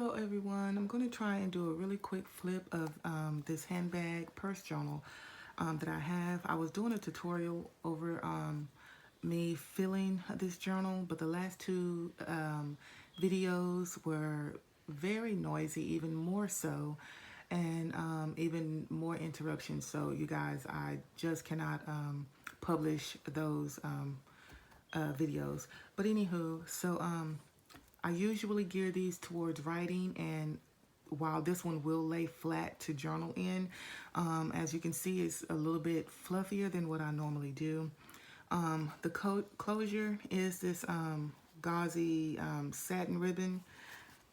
Hello everyone, I'm going to try and do a really quick flip of this handbag purse journal that I have. I was doing a tutorial over me filling this journal, but the last two videos were very noisy, even more so, and even more interruptions. So you guys, I just cannot publish those videos. But anywho, so I usually gear these towards writing, and while this one will lay flat to journal in, as you can see, it's a little bit fluffier than what I normally do. The closure is this gauzy satin ribbon.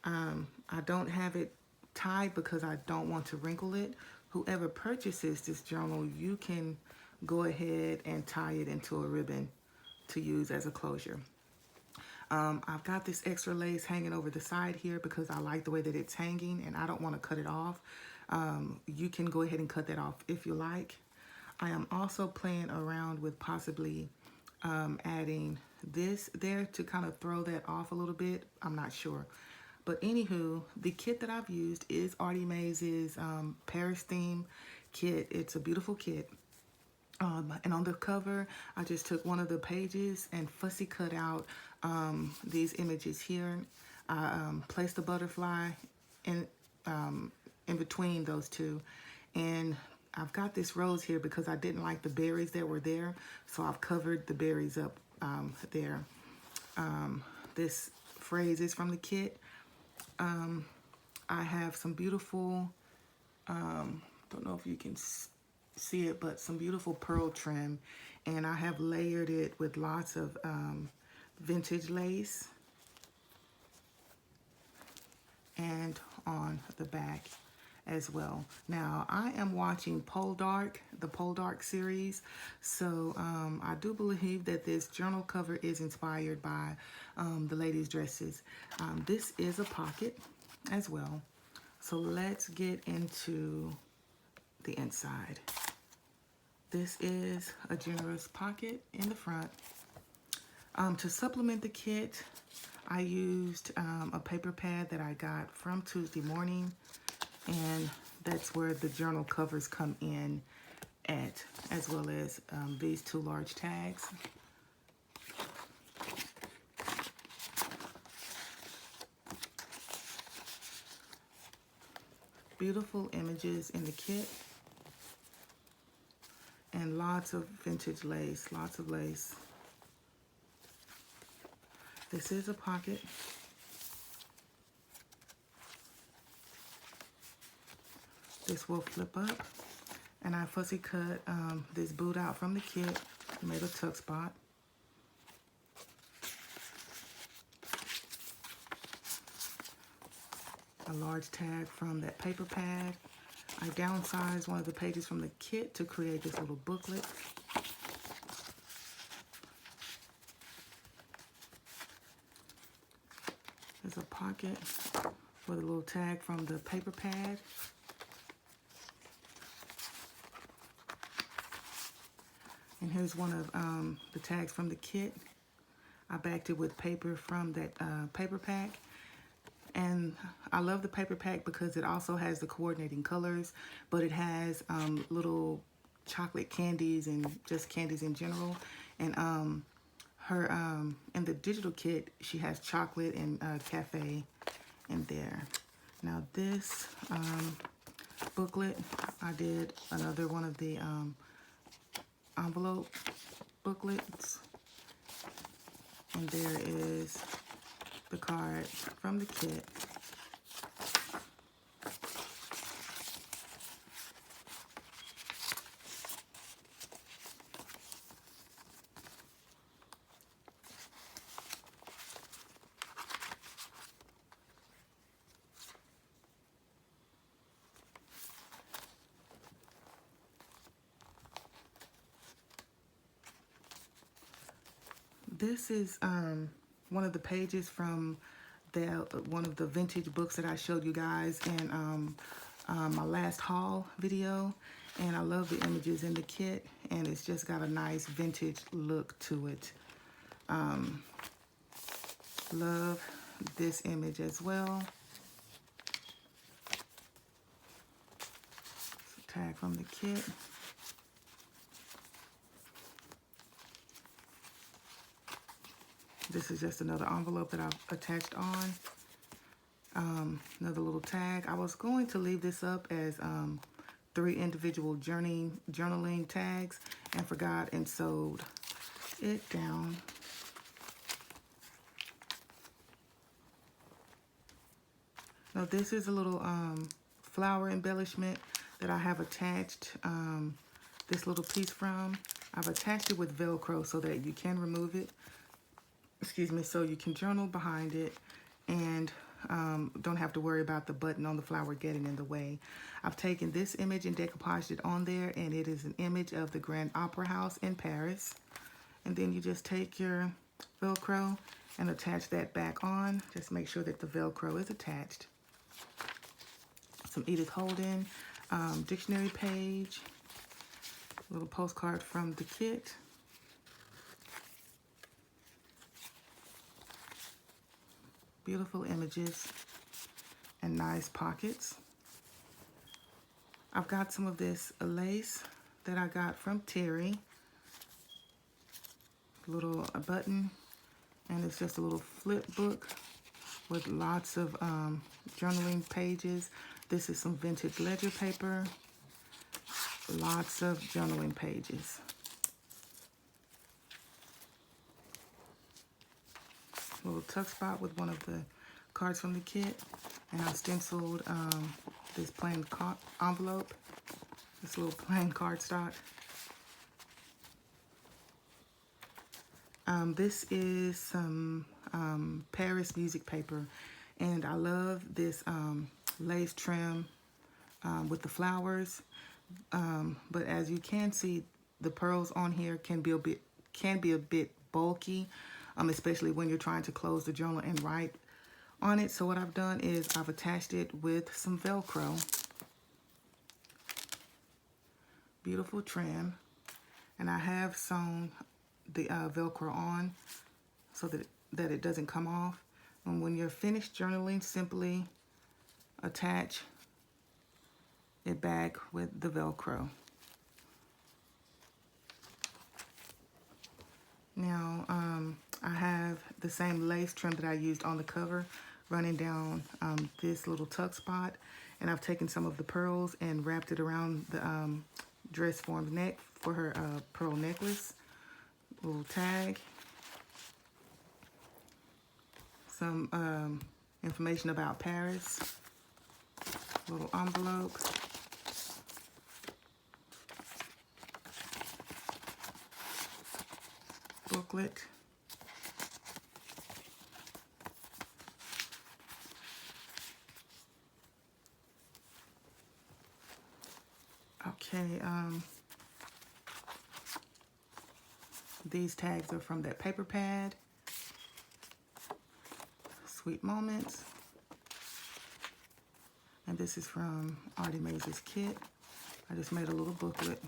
I don't have it tied because I don't want to wrinkle it. Whoever purchases this journal, you can go ahead and tie it into a ribbon to use as a closure. I've got this extra lace hanging over the side here because I like the way that it's hanging and I don't want to cut it off. You can go ahead and cut that off if you like. I am also playing around with possibly adding this there to kind of throw that off a little bit. I'm not sure. But anywho, the kit that I've used is Artie Maze's Paris theme kit. It's a beautiful kit. And on the cover, I just took one of the pages and fussy cut out these images here. I placed the butterfly in between those two. And I've got this rose here because I didn't like the berries that were there. So I've covered the berries up there. This phrase is from the kit. I have some beautiful, don't know if you can see it, but some beautiful pearl trim, and I have layered it with lots of vintage lace and on the back as well. Now I am watching Poldark, the Poldark series, so I do believe that this journal cover is inspired by the ladies' dresses. This is a pocket as well, so let's get into the inside. This is a generous pocket in the front. To supplement the kit, I used a paper pad that I got from Tuesday Morning, and that's where the journal covers come in at, as well as these two large tags. Beautiful images in the kit. And lots of vintage lace, lots of lace. This is a pocket. This will flip up. And I fussy cut this boot out from the kit, made a tuck spot. A large tag from that paper pad. I downsized one of the pages from the kit to create this little booklet. There's a pocket with a little tag from the paper pad. And here's one of the tags from the kit. I backed it with paper from that paper pack. And I love the paper pack because it also has the coordinating colors, but it has little chocolate candies and just candies in general. And in the digital kit, she has chocolate and cafe in there. Now this booklet, I did another one of the envelope booklets. And there is the card from the kit. This is one of the pages from one of the vintage books that I showed you guys in my last haul video, and I love the images in the kit, and it's just got a nice vintage look to it. Love this image as well. tag from the kit. This is just another envelope that I've attached on. Another little tag. I was going to leave this up as 3 individual journaling tags and forgot and sewed it down. Now this is a little flower embellishment that I have attached this little piece from. I've attached it with Velcro so that you can remove it. Excuse me, so you can journal behind it and don't have to worry about the button on the flower getting in the way. I've taken this image and decoupaged it on there, and it is an image of the Grand Opera House in Paris. And then you just take your Velcro and attach that back on. Just make sure that the Velcro is attached. Some Edith Holden dictionary page, a little postcard from the kit. Beautiful images and nice pockets. I've got some of this lace that I got from Terry. A button, and it's just a little flip book with lots of journaling pages. This is some vintage ledger paper. Lots of journaling pages. A little tuck spot with one of the cards from the kit, and I stenciled this plain envelope, this little plain cardstock. This is some Paris music paper, and I love this lace trim with the flowers. But as you can see, the pearls on here can be a bit bulky, especially when you're trying to close the journal and write on it. So what I've done is I've attached it with some Velcro. Beautiful trim, and I have sewn the Velcro on so that it doesn't come off. And when you're finished journaling, simply attach it back with the Velcro. Now I have the same lace trim that I used on the cover running down this little tuck spot, and I've taken some of the pearls and wrapped it around the dress formed neck for her pearl necklace. Little tag, some information about Paris, little envelope, booklet, okay, these tags are from that paper pad. Sweet Moments. And this is from Artie Mays' kit. I just made a little booklet.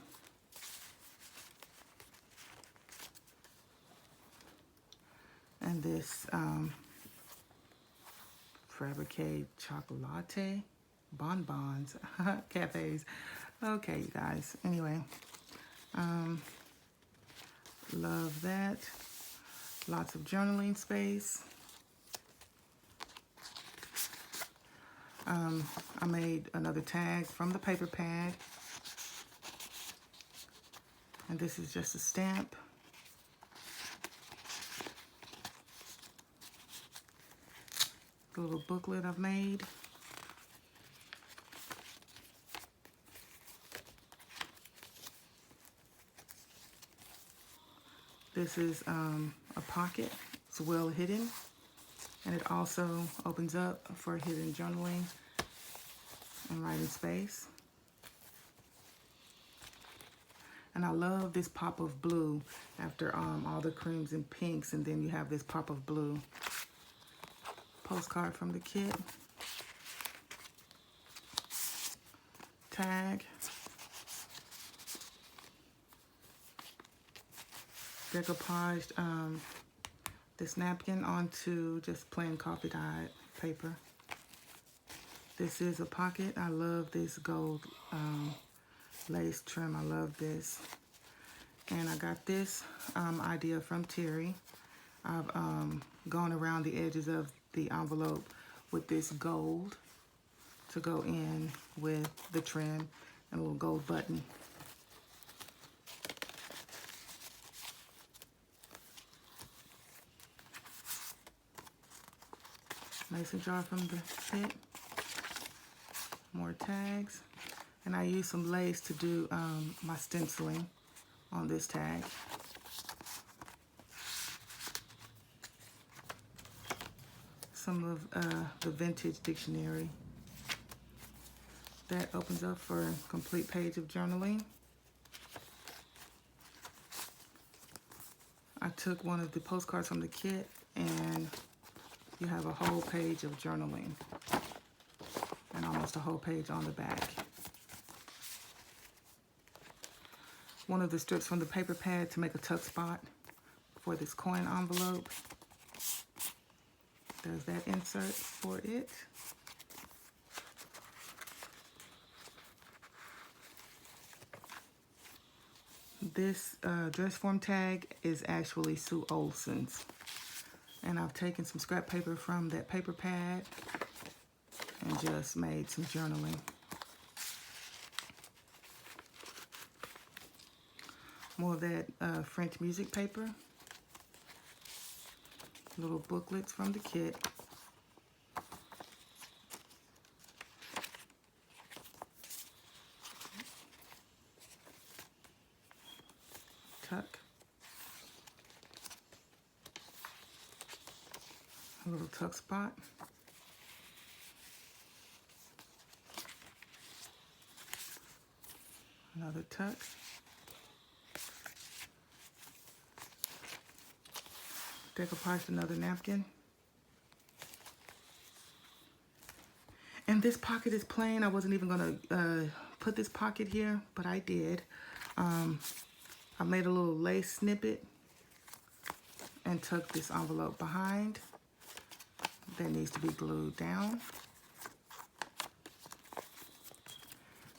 And this Fabrique Chocolate Bonbons Cafes. Okay, you guys. Anyway, love that. Lots of journaling space. I made another tag from the paper pad. And this is just a stamp. The little booklet I've made. This is a pocket. It's well hidden, and it also opens up for hidden journaling and writing space. And I love this pop of blue after all the creams and pinks, and then you have this pop of blue. Postcard from the kit. Tag. Decoupaged this napkin onto just plain coffee dyed paper. This is a pocket. I love this gold lace trim. I love this. And I got this idea from Terry. I've gone around the edges of the envelope with this gold to go in with the trim and a little gold button. Mason jar from the kit. More tags. And I used some lace to do my stenciling on this tag. Some of the vintage dictionary. That opens up for a complete page of journaling. I took one of the postcards from the kit and you have a whole page of journaling and almost a whole page on the back. One of the strips from the paper pad to make a tuck spot for this coin envelope. There's that insert for it. This dress form tag is actually Sue Olson's. And I've taken some scrap paper from that paper pad and just made some journaling. More of that French music paper. Little booklets from the kit. Tuck. A little tuck spot. Another tuck. Decoupage another napkin. And this pocket is plain. I wasn't even gonna put this pocket here, but I did. I made a little lace snippet and tucked this envelope behind. That needs to be glued down.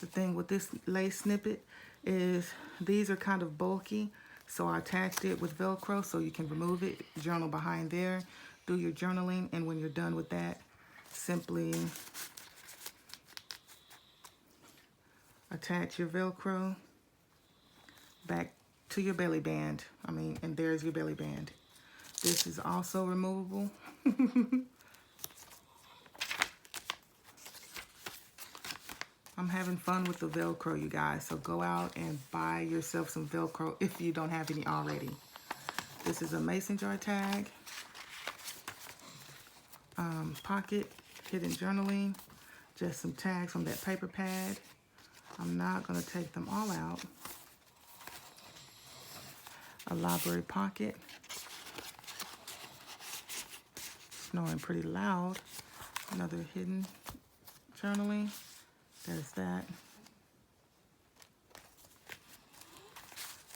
The thing with this lace snippet is these are kind of bulky, so I attached it with Velcro so you can remove it, journal behind there, do your journaling, and when you're done with that, simply attach your Velcro back to your belly band. And there's your belly band. This is also removable. I'm having fun with the Velcro, you guys, so go out and buy yourself some Velcro if you don't have any already. This is a mason jar tag, pocket, hidden journaling, just some tags from that paper pad. I'm not going to take them all out. A library pocket. Snowing pretty loud. Another hidden journaling. There's that.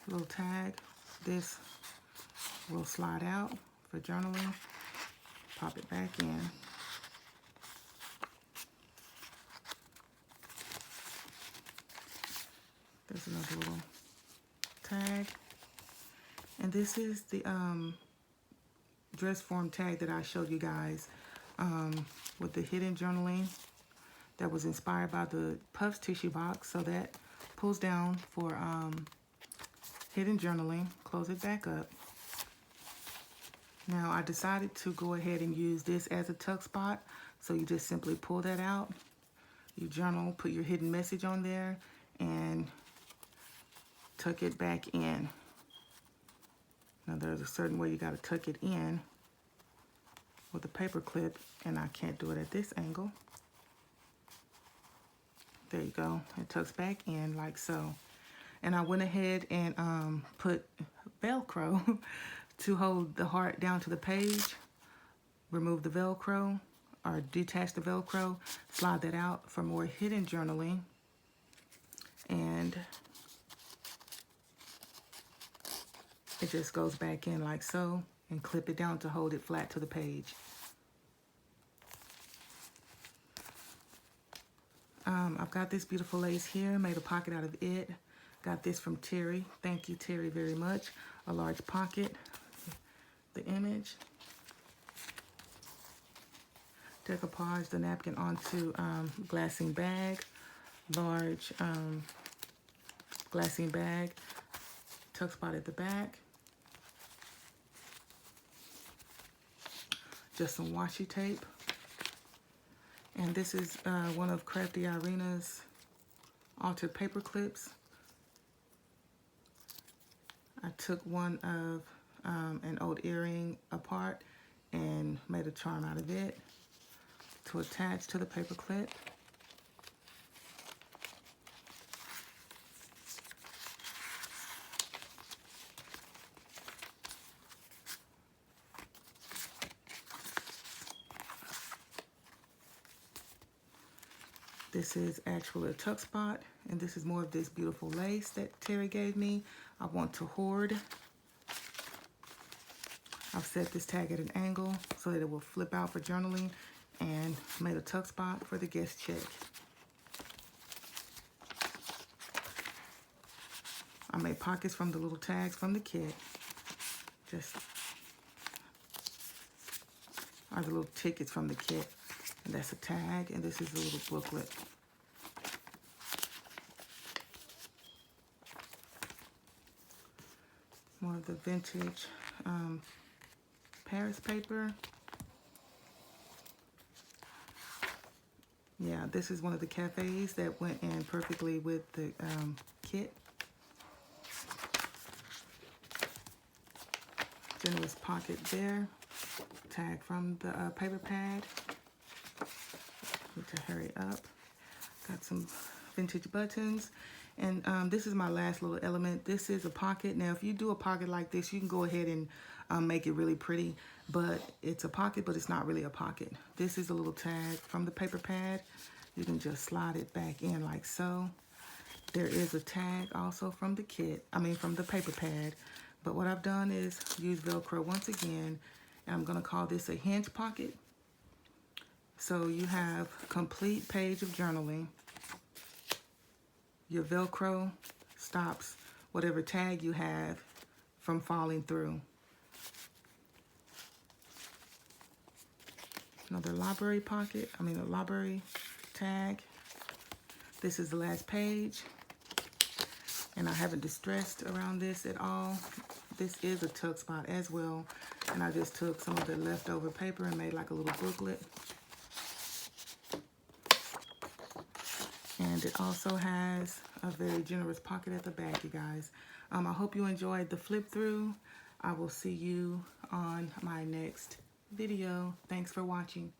Little tag. This will slide out for journaling. Pop it back in. There's another little tag. And this is the dress form tag that I showed you guys with the hidden journaling that was inspired by the Puffs tissue box. So that pulls down for hidden journaling. Close it back up. Now I decided to go ahead and use this as a tuck spot. So you just simply pull that out. You journal, put your hidden message on there, and tuck it back in. Now there's a certain way you got to tuck it in with a paper clip, and I can't do it at this angle. There you go. It tucks back in like so. And I went ahead and put Velcro to hold the heart down to the page. Remove the Velcro or detach the Velcro. Slide that out for more hidden journaling. And it just goes back in like so, and clip it down to hold it flat to the page. I've got this beautiful lace here, made a pocket out of it. Got this from Terry. Thank you, Terry, very much. A large pocket, the image. Decoupage the napkin onto glassine bag, large glassine bag, tuck spot at the back. Just some washi tape. And this is one of Crafty Irina's altered paper clips. I took one of an old earring apart and made a charm out of it to attach to the paper clip. This is actually a tuck spot, and this is more of this beautiful lace that Terry gave me. I want to hoard. I've set this tag at an angle so that it will flip out for journaling, and made a tuck spot for the guest check. I made pockets from the little tags from the kit. Just are the little tickets from the kit. And that's a tag, and this is a little booklet. More of the vintage Paris paper. Yeah, this is one of the cafes that went in perfectly with the kit. Generous pocket there. Tag from the paper pad. Need to hurry up. Got some vintage buttons. And this is my last little element. This is a pocket. Now, if you do a pocket like this, you can go ahead and make it really pretty. But it's a pocket, but it's not really a pocket. This is a little tag from the paper pad. You can just slide it back in like so. There is a tag also from the kit. From the paper pad. But what I've done is use Velcro once again. And I'm going to call this a hinge pocket. So you have complete page of journaling. Your Velcro stops whatever tag you have from falling through. Another library pocket, a library tag. This is the last page. And I haven't distressed around this at all. This is a tuck spot as well. And I just took some of the leftover paper and made like a little booklet. And it also has a very generous pocket at the back, you guys. I hope you enjoyed the flip through. I will see you on my next video. Thanks for watching.